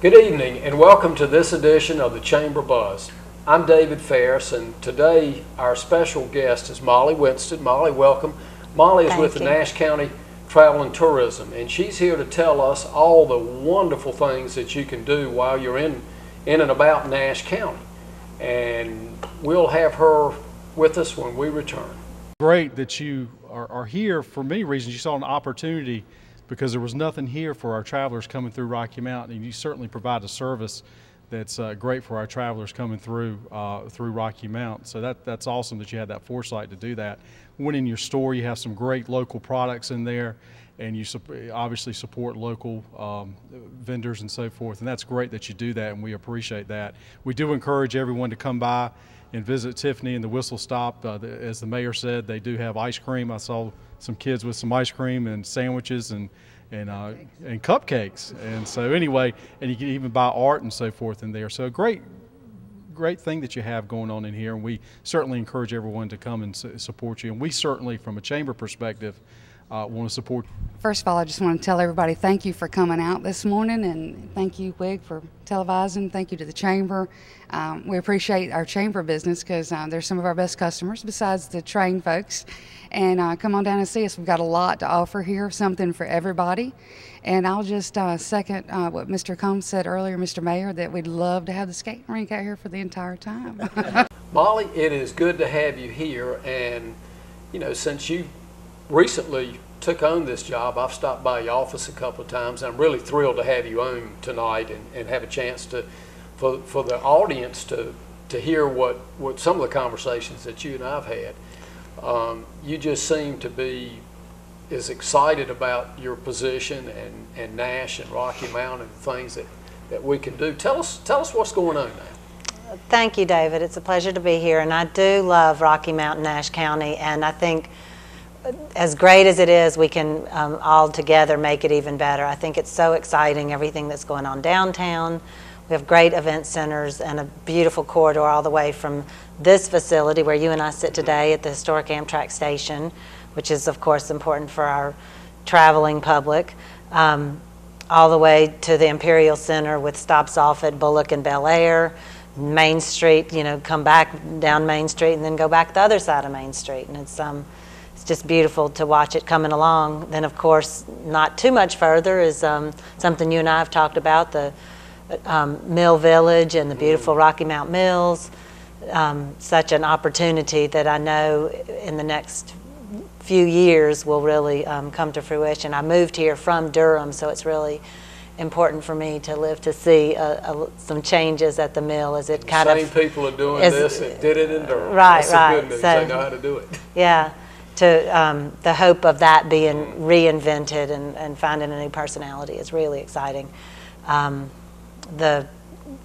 Good evening and welcome to this edition of the Chamber Buzz. I'm David Ferris, and today our special guest is Molly Winstead. Molly, welcome. Molly is with the Nash County Travel and Tourism, and she's here to tell us all the wonderful things that you can do while you're in and about Nash County. And we'll have her with us when we return. Great that you are here for many reasons. You saw an opportunity because there was nothing here for our travelers coming through Rocky Mountain, and you certainly provide a service that's great for our travelers coming through Rocky Mountain. So that's awesome that you had that foresight to do that. When in your store, you have some great local products in there, and you obviously support local vendors and so forth, and that's great that you do that, and we appreciate that. We do encourage everyone to come by and visit Tiffany and the Whistle Stop. As the mayor said, they do have ice cream. I saw some kids with some ice cream and sandwiches and cupcakes. And so anyway, and you can even buy art and so forth in there. So a great thing that you have going on in here, and we certainly encourage everyone to come and support you. And we certainly, from a chamber perspective, want to support you. First of all, I just want to tell everybody thank you for coming out this morning, and thank you, WIG, for televising. Thank you to the chamber. We appreciate our chamber business because they're some of our best customers besides the train folks. And come on down and see us. We've got a lot to offer here, something for everybody. And I'll just second what Mr. Combs said earlier, Mr. Mayor, that we'd love to have the skating rink out here for the entire time. Molly, it is good to have you here. And, you know, since you recently took on this job, I've stopped by your office a couple of times. I'm really thrilled to have you on tonight and have a chance for the audience to hear what some of the conversations that you and I've had. You just seem to be as excited about your position and Nash and Rocky Mountain and things that we can do. Tell us what's going on now. Thank you, David. It's a pleasure to be here, and I do love Rocky Mountain, Nash County, and I think as great as it is, we can all together make it even better. I think it's so exciting, everything that's going on downtown. We have great event centers and a beautiful corridor all the way from this facility where you and I sit today at the historic Amtrak station, which is of course important for our traveling public, all the way to the Imperial Center with stops off at Bullock and Bel Air, Main Street, you know, come back down Main Street and then go back the other side of Main Street. And it's just beautiful to watch it coming along. Then of course, not too much further is something you and I have talked about, the Mill Village and the beautiful Rocky Mount Mills. Such an opportunity that I know in the next few years will really come to fruition. I moved here from Durham, so it's really important for me to live to see some changes at the mill as it kind of... Same people are doing this that did it in Durham. Right, That's right. The good news. So, they know how to do it. Yeah. To the hope of that being reinvented and finding a new personality is really exciting. The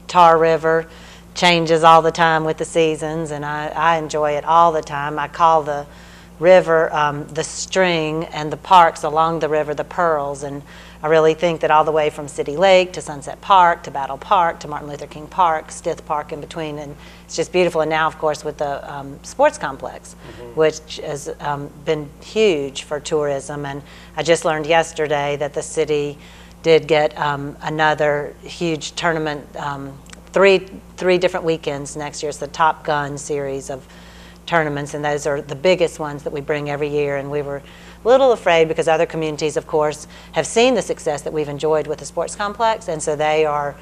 Tar River changes all the time with the seasons, and I enjoy it all the time. I call the river the string, and the parks along the river the pearls, and I really think that all the way from City Lake to Sunset Park to Battle Park to Martin Luther King Park, Stith Park in between, and it's just beautiful. And now of course with the sports complex, which has been huge for tourism, and I just learned yesterday that the city did get another huge tournament, three different weekends next year. It's the Top Gun series of tournaments, and those are the biggest ones that we bring every year. And we were a little afraid because other communities, of course, have seen the success that we've enjoyed with the sports complex, and so they are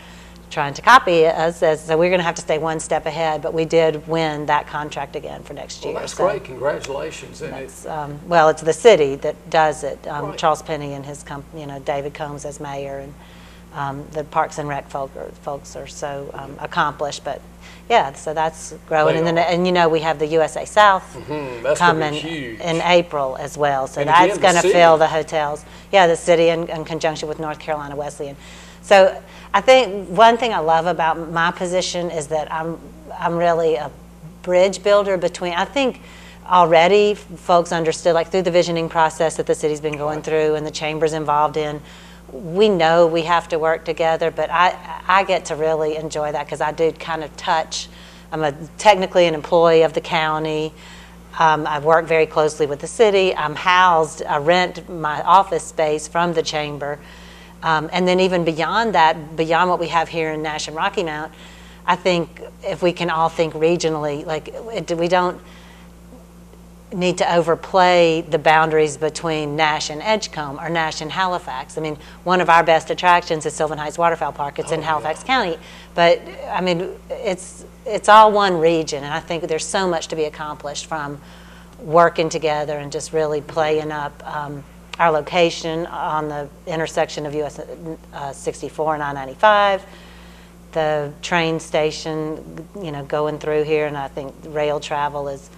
trying to copy us. So we're going to have to stay one step ahead, but we did win that contract again for next year. Well, that's great. Congratulations. And well, it's the city that does it. Right. Charles Penny and his company, you know, David Combs as mayor, and the Parks and Rec folks are so accomplished. But yeah, so that's growing. And you know, we have the USA South that's coming huge. in April as well. So and that's again, going to fill the hotels. Yeah, the city in conjunction with North Carolina Wesleyan. So I think one thing I love about my position is that I'm really a bridge builder between, I think already folks understood, like through the visioning process that the city's been going through and the chamber's involved in, we know we have to work together, but I get to really enjoy that because I do kind of touch. I'm technically an employee of the county. I work very closely with the city. I'm housed, I rent my office space from the chamber. And then even beyond that, beyond what we have here in Nash and Rocky Mount, I think if we can all think regionally, like we don't need to overplay the boundaries between Nash and Edgecombe or Nash and Halifax. I mean, one of our best attractions is Sylvan Heights Waterfowl Park. It's in Halifax County, but I mean, it's all one region, and I think there's so much to be accomplished from working together and just really playing up our location on the intersection of US 64 and I-95, the train station, you know, going through here, and I think rail travel is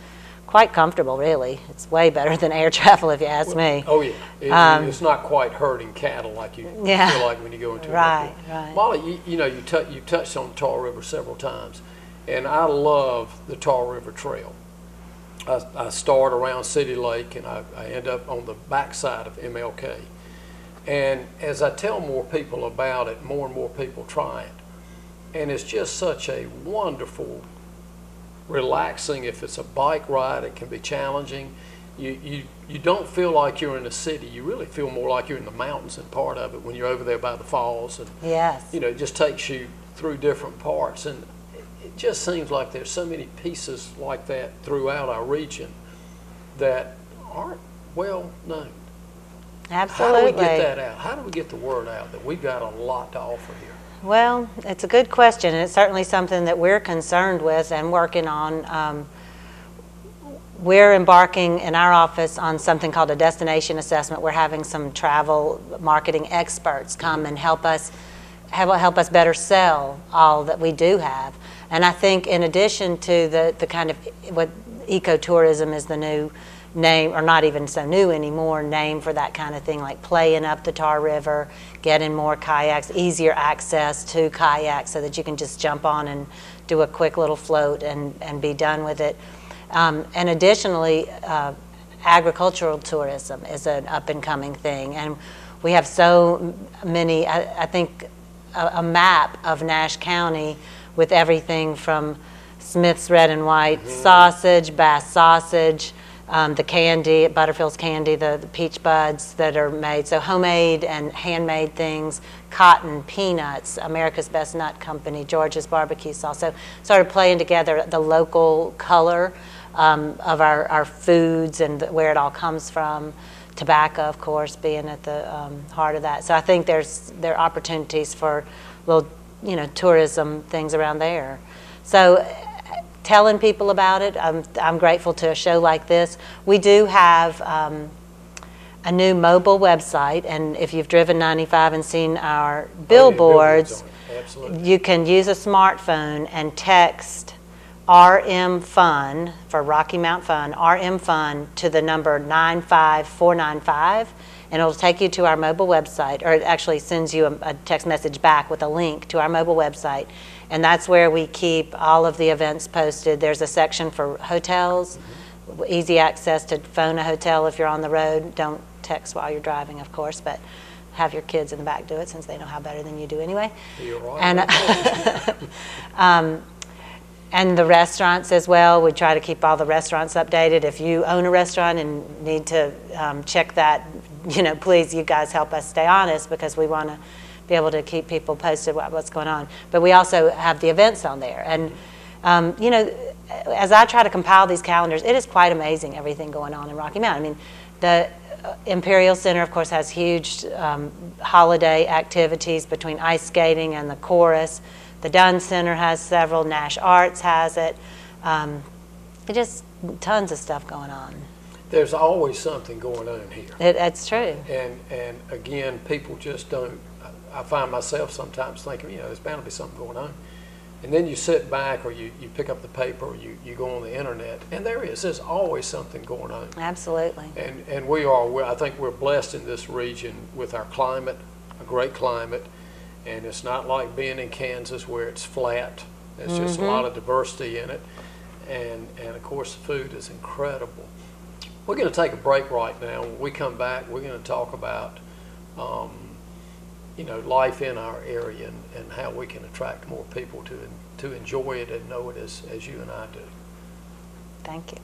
quite comfortable, really. It's way better than air travel, if you ask me. Oh, yeah. It's not quite herding cattle like you feel like when you go into right. Molly, you know, you touched on the Tar River several times, and I love the Tar River Trail. I start around City Lake, and I end up on the backside of MLK. And as I tell more people about it, more and more people try it. And it's just such a wonderful, relaxing. If it's a bike ride, it can be challenging. You don't feel like you're in a city. You really feel more like you're in the mountains and part of it when you're over there by the falls. And you know, it just takes you through different parts. And it just seems like there's so many pieces like that throughout our region that aren't well known. Absolutely. How do we get that out? How do we get the word out that we've got a lot to offer here? Well, it's a good question, and it's certainly something that we're concerned with and working on. We're embarking in our office on something called a destination assessment. We're having some travel marketing experts come and help us better sell all that we do have. And I think in addition to the kind of what ecotourism is the new name, or not even so new anymore, name for that kind of thing, like playing up the Tar River, getting more kayaks, easier access to kayaks so that you can just jump on and do a quick little float and be done with it. And additionally, agricultural tourism is an up-and-coming thing. And we have so many, I think, a map of Nash County with everything from Smith's Red and White sausage, Bass sausage, the candy, Butterfield's candy, the peach buds that are made, so homemade and handmade things, cotton, peanuts, America's Best Nut Company, George's barbecue sauce. So sort of playing together the local color of our foods and where it all comes from. Tobacco, of course, being at the heart of that. So I think there are opportunities for little, you know, tourism things around there. So telling people about it, I'm grateful to a show like this. We do have a new mobile website, and if you've driven 95 and seen our billboards, you can use a smartphone and text RM Fun for Rocky Mount Fun, RM Fun to the number 95495, and it'll take you to our mobile website, or it actually sends you a text message back with a link to our mobile website, and that's where we keep all of the events posted. There's a section for hotels, easy access to phone a hotel if you're on the road. Don't text while you're driving, of course, but have your kids in the back do it since they know how better than you do anyway. You're right. And and the restaurants as well. We try to keep all the restaurants updated. If you own a restaurant and need to check that, you know, please, you guys help us stay honest, because we want to be able to keep people posted what's going on. But we also have the events on there. And, you know, as I try to compile these calendars, it is quite amazing everything going on in Rocky Mount. I mean, the Imperial Center, of course, has huge holiday activities between ice skating and the chorus. The Dunn Center has several. Nash Arts has it. Just tons of stuff going on. There's always something going on here. That's true. And again, people just don't. I find myself sometimes thinking, you know, there's bound to be something going on. And then you sit back, or you pick up the paper, or you go on the internet, and there is. There's always something going on. Absolutely. And I think we're blessed in this region with our climate, a great climate. And it's not like being in Kansas where it's flat. There's just a lot of diversity in it. And of course, the food is incredible. We're going to take a break right now. When we come back, we're going to talk about, you know, life in our area and how we can attract more people to enjoy it and know it as you and I do. Thank you.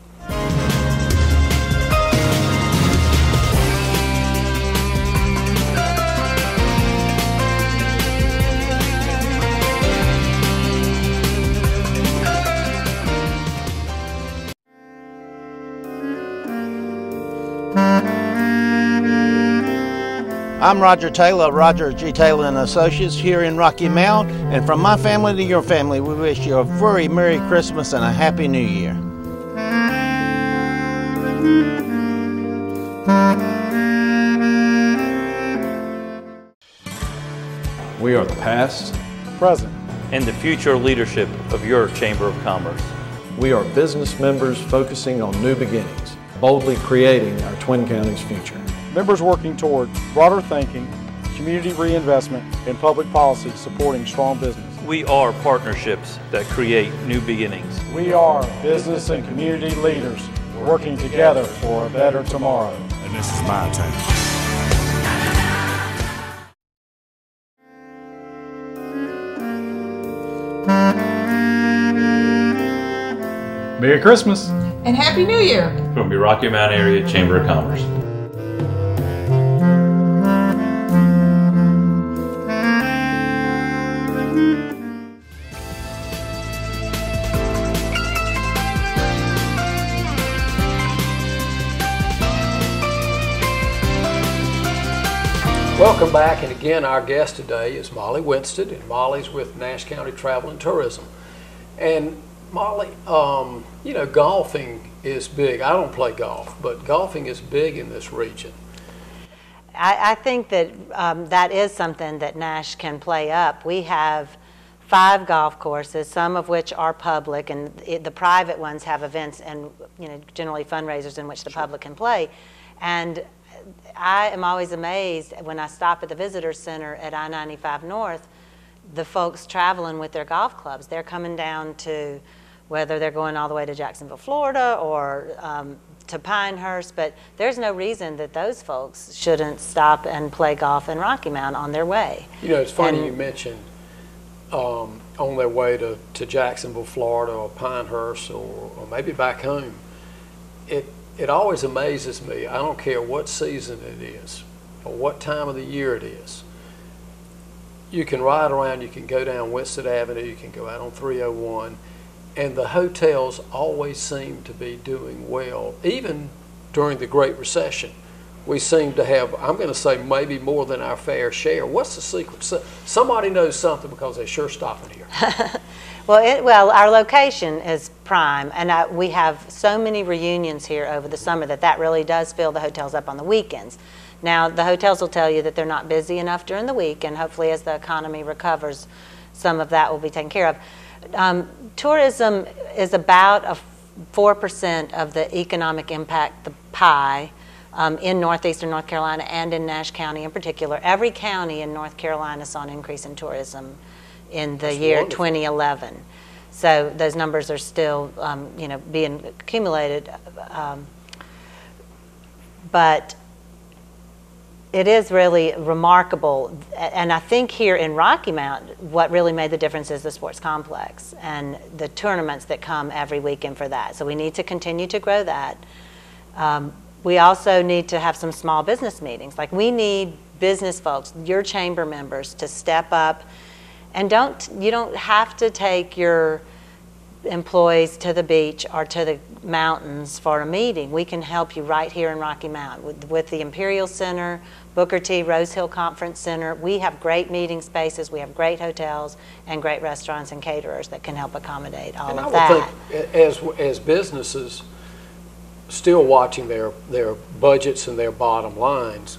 I'm Roger Taylor of Roger G. Taylor and Associates here in Rocky Mount, and from my family to your family, we wish you a very Merry Christmas and a Happy New Year. We are the past, Present. and the future leadership of your Chamber of Commerce. we are business members focusing on new beginnings, boldly creating our Twin Counties future. Members working toward broader thinking, community reinvestment, and public policy supporting strong business. We are partnerships that create new beginnings. We are business and community leaders working together for a better tomorrow. And this is my town. Merry Christmas. And Happy New Year. From the Rocky Mount Area Chamber of Commerce. Welcome back, and again our guest today is Molly Winstead, and Molly's with Nash County Travel and Tourism. And Molly, you know, golfing is big. I don't play golf, but golfing is big in this region. I think that that is something that Nash can play up. We have 5 golf courses, some of which are public, and the private ones have events and, you know, generally fundraisers in which the public can play. And I am always amazed when I stop at the Visitor Center at I-95 North, the folks traveling with their golf clubs. They're coming down to, whether they're going all the way to Jacksonville, Florida, or to Pinehurst, but there's no reason that those folks shouldn't stop and play golf in Rocky Mount on their way. You know, it's funny you mentioned on their way to Jacksonville, Florida, or Pinehurst, or maybe back home. It always amazes me. I don't care what season it is or what time of the year it is. You can ride around, you can go down Winstead Avenue, you can go out on 301, and the hotels always seem to be doing well. Even during the Great Recession, we seem to have, I'm going to say, maybe more than our fair share. What's the secret? Somebody knows something, because they're sure stopping here. Well, our location is prime, and we have so many reunions here over the summer that really does fill the hotels up on the weekends. Now, the hotels will tell you that they're not busy enough during the week, and hopefully as the economy recovers, some of that will be taken care of. Tourism is about 4% of the economic impact, the pie, in northeastern North Carolina and in Nash County in particular. Every county in North Carolina saw an increase in tourism in the year wonderful. 2011. So those numbers are still, you know, being accumulated. But it is really remarkable, and I think here in Rocky Mount, what really made the difference is the sports complex and the tournaments that come every weekend for that. So we need to continue to grow that. We also need to have some small business meetings. Like, we need business folks, your chamber members, to step up. And you don't have to take your employees to the beach or to the mountains for a meeting. We can help you right here in Rocky Mount with the Imperial Center, Booker T. Rose Hill Conference Center. We have great meeting spaces, we have great hotels, and great restaurants and caterers that can help accommodate all of that. I would think as businesses still watching their budgets and their bottom lines,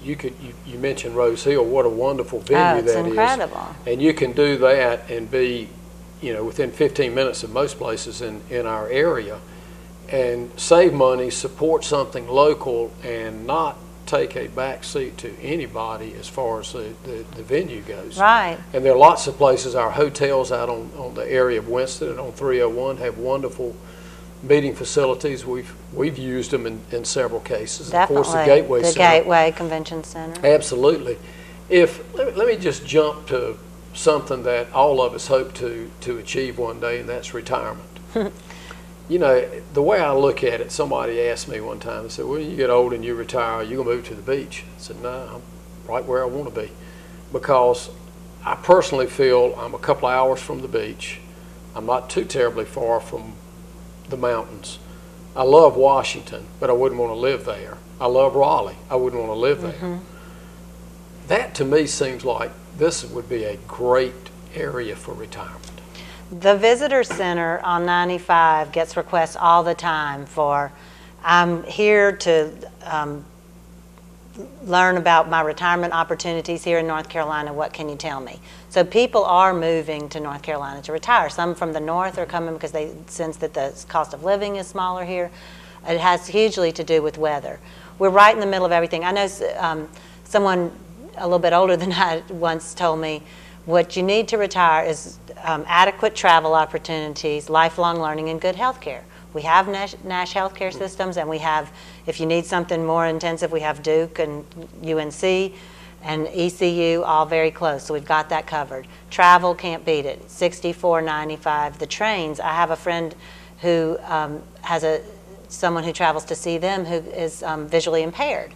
you mentioned Rose Hill, what a wonderful venue that is. It's incredible. And you can do that and be, you know, within 15 minutes of most places in our area, and save money, support something local, and not take a back seat to anybody as far as the venue goes. Right. And there are lots of places. Our hotels out on the area of Winstead and on 301 have wonderful meeting facilities. We've used them in several cases. Definitely. Of course, the Gateway Center. The Gateway Convention Center. Absolutely. Let me just jump to something that all of us hope to achieve one day, and that's retirement. You know, the way I look at it, somebody asked me one time, they said, well, you get old and you retire, you're going to move to the beach. I said, no, I'm right where I want to be, because I personally feel I'm a couple of hours from the beach. I'm not too terribly far from the mountains. I love Washington, but I wouldn't want to live there. I love Raleigh. I wouldn't want to live there. that to me seems like this would be a great area for retirement. The visitor center on 95 gets requests all the time for, I'm here to learn about my retirement opportunities here in North Carolina. What can you tell me? So people are moving to North Carolina to retire. Some from the north are coming because they sense that the cost of living is smaller here. It has hugely to do with weather. We're right in the middle of everything. I know someone a little bit older than I once told me, what you need to retire is adequate travel opportunities, lifelong learning, and good health care. We have Nash healthcare systems, and we have, if you need something more intensive, we have Duke and UNC and ECU all very close, so we've got that covered. Travel, can't beat it. 64.95. The trains, I have a friend who has someone who travels to see them who is visually impaired,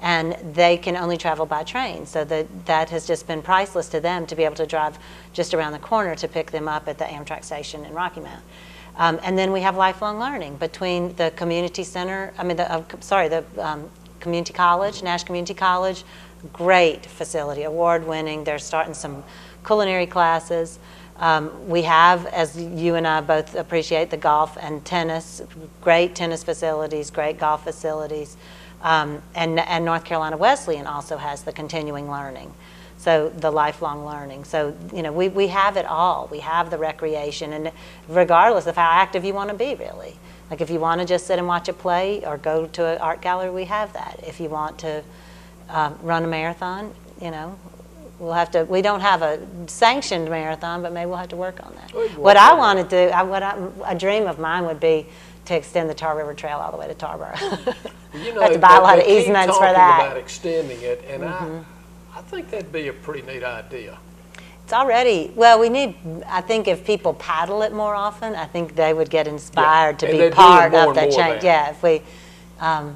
and they can only travel by train, so that has just been priceless to them to be able to drive just around the corner to pick them up at the Amtrak station in Rocky Mount. And then we have lifelong learning between the community center, the community college, Nash Community College, great facility, award-winning. They're starting some culinary classes. We have, as you and I both appreciate, the golf and tennis, great tennis facilities, great golf facilities. And North Carolina Wesleyan also has the continuing learning, so the lifelong learning. So, you know, we have it all. We have the recreation, and regardless of how active you want to be, really. Like if you want to just sit and watch a play or go to an art gallery, we have that. If you want to run a marathon, you know, we'll have to. We don't have a sanctioned marathon, but maybe we'll have to work on that. What I want to do, a dream of mine would be to extend the Tar River Trail all the way to Tarboro. You know, have to buy a lot of easements for that. About extending it, and I think that'd be a pretty neat idea. It's already, well, we need, I think if people paddle it more often, I think they would get inspired to be part of that change. Yeah, if we.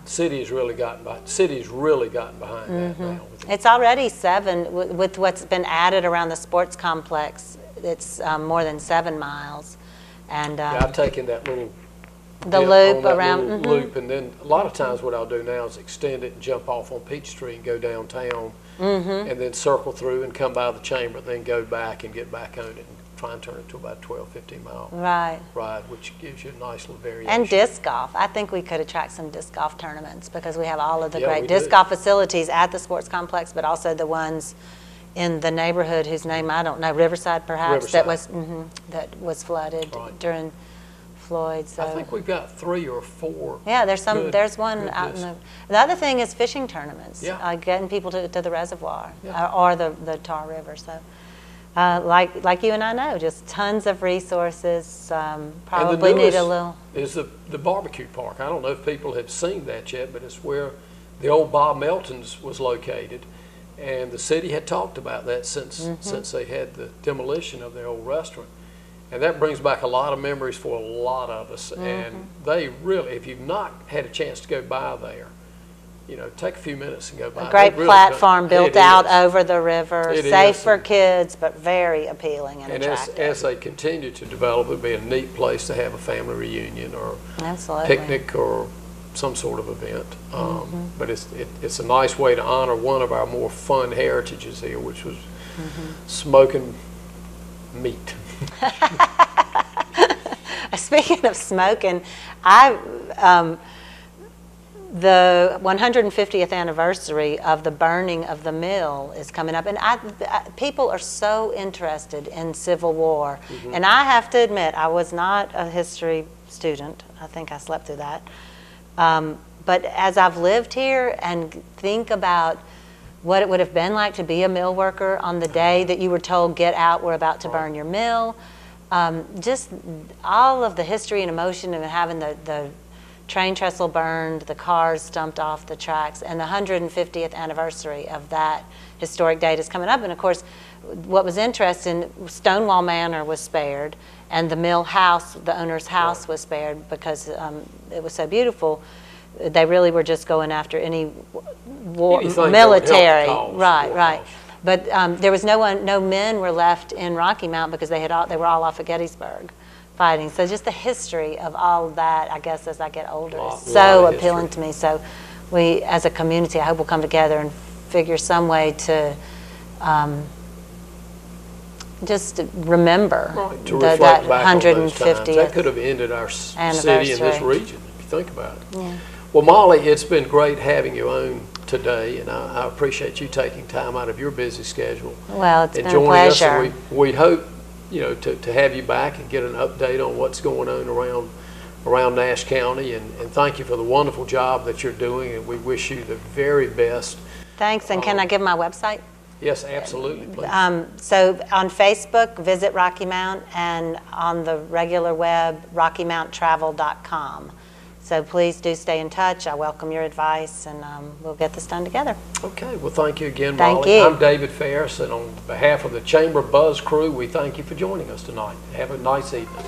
City's really gotten behind that now. It's already 7 with what's been added around the sports complex. It's more than 7 miles, and yeah, I've taken that little. The loop around. Loop, and then a lot of times what I'll do now is extend it and jump off on Peachtree and go downtown, and then circle through and come by the chamber, then go back and get back on it and try and turn it to about 12, 15 mile ride, which gives you a nice little variation. And disc golf. I think we could attract some disc golf tournaments because we have all of the great disc golf facilities at the sports complex, but also the ones in the neighborhood whose name I don't know, Riverside perhaps, that was flooded during Floyd. So I think we've got 3 or 4. Yeah, there's one out in the other thing is fishing tournaments. Yeah. Getting people to the reservoir or the Tar River. So like you and I know, just tons of resources. Probably need a little. Is the barbecue park. I don't know if people have seen that yet, but it's where the old Bob Melton's was located, and the city had talked about that since they had the demolition of their old restaurant. And that brings back a lot of memories for a lot of us. And they really, if you've not had a chance to go by there, you know, take a few minutes and go by. A great platform built out over the river, safe for kids, but very appealing and attractive. As they continue to develop, it would be a neat place to have a family reunion or Absolutely. Picnic or some sort of event. But it's a nice way to honor one of our more fun heritages here, which was smoking meat. Speaking of smoking, the 150th anniversary of the burning of the mill is coming up, and people are so interested in Civil War. And I have to admit, I was not a history student. I think I slept through that. But as I've lived here and think about what it would have been like to be a mill worker on the day that you were told, get out, we're about to burn your mill. Just all of the history and emotion of having the train trestle burned, the cars stumped off the tracks, and the 150th anniversary of that historic date is coming up. And of course, what was interesting, Stonewall Manor was spared, and the mill house, the owner's house was spared because it was so beautiful. They really were just going after any military, right. But there was no men were left in Rocky Mount because they were all off at Gettysburg fighting. So just the history of all of that, I guess, as I get older, is so appealing to me. So we, as a community, I hope we'll come together and figure some way to just remember Right, to that reflect back on those times. 150th That could have ended our city in this anniversary. region, if you think about it. Yeah. Well, Molly, it's been great having you on today, and I appreciate you taking time out of your busy schedule Well, it's and been a joining us. pleasure. And we hope, you know, to have you back and get an update on what's going on around Nash County. And thank you for the wonderful job that you're doing, and we wish you the very best. Thanks, and can I give my website? Yes, absolutely, please. So on Facebook, visit Rocky Mount, and on the regular web, RockyMountTravel.com. So please do stay in touch. I welcome your advice, and we'll get this done together. Okay, well, thank you again, Thank Molly. you. I'm David Ferris, and on behalf of the Chamber Buzz crew, we thank you for joining us tonight. Have a nice evening.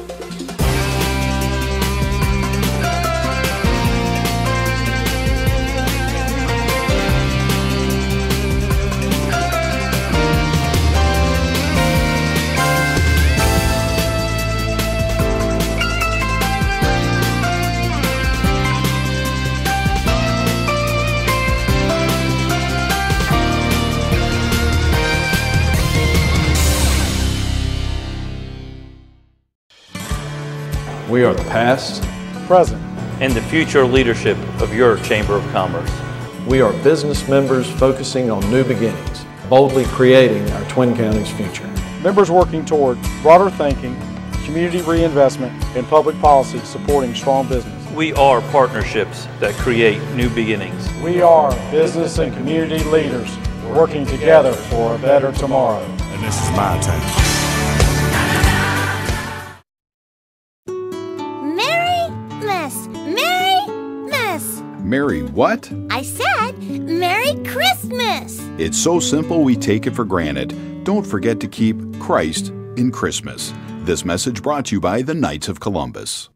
We are the past. Present. and the future leadership of your Chamber of Commerce. We are business members focusing on new beginnings, boldly creating our Twin Counties future. Members working toward broader thinking, community reinvestment, and public policy supporting strong business. We are partnerships that create new beginnings. We are business and community leaders working together for a better tomorrow. And this is my time. Merry what? I said, Merry Christmas! It's so simple we take it for granted. Don't forget to keep Christ in Christmas. This message brought to you by the Knights of Columbus.